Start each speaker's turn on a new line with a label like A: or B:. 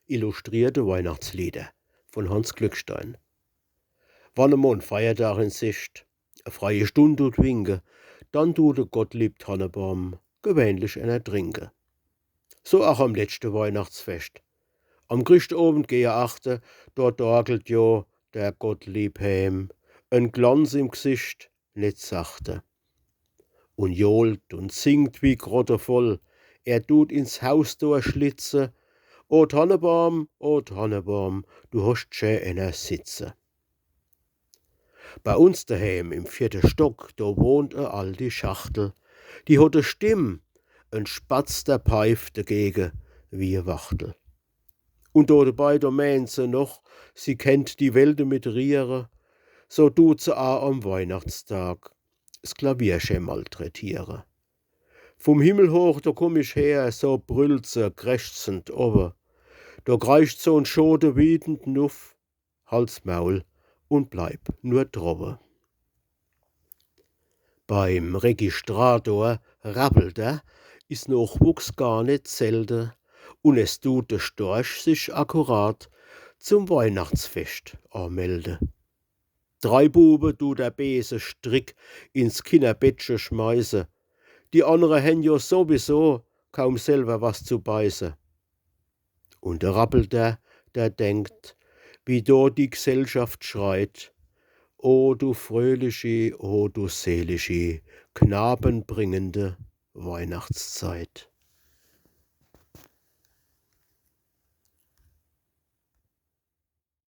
A: Illustrierte Weihnachtslieder von Hans Glückstein. Wann emol 'n Feiertag in Sicht, e freie Stund tut winke, dann tut de Gottlieb Tannebaum gewöhnlich einer trinke. So auch am letzte Weihnachtsfest. Am Christabend gehe achte, dort dorgelt jo der Gottlieb heim, en Glanz im Gesicht, net sachte. Und johlt und singt wie grottevoll, tut ins Haus durchschlitze, O Tannebaum, du hast schön einer sitze. Bei uns daheim im 4. Stock, da wohnt e alte Schachtel, die hat e Stimm, en Spatz, der pfeift dagegen wie e Wachtel. Und da dabei, da meint sie noch, sie kennt die Welt mit Riere, so tut sie auch am Weihnachtstag das Klavierchen malträtiere. Vom Himmel hoch, da komm ich her, so brüllt sie krächzend ober. Da kreicht so 'n Schote wütend nuff, halt's Maul und bleib nur drobe. Beim Registrator rappelt is Nachwuchs gar nicht selten, und es tut der Storch sich akkurat zum Weihnachtsfest anmelde. 3 Buben tut der Bese strick ins Kinderbettchen schmeiße, die andere hän jo sowieso kaum selber was zu beiße. Und der Rappelter, der denkt, wie dort die Gesellschaft schreit: O du fröhliche, o du selige, knabenbringende Weihnachtszeit.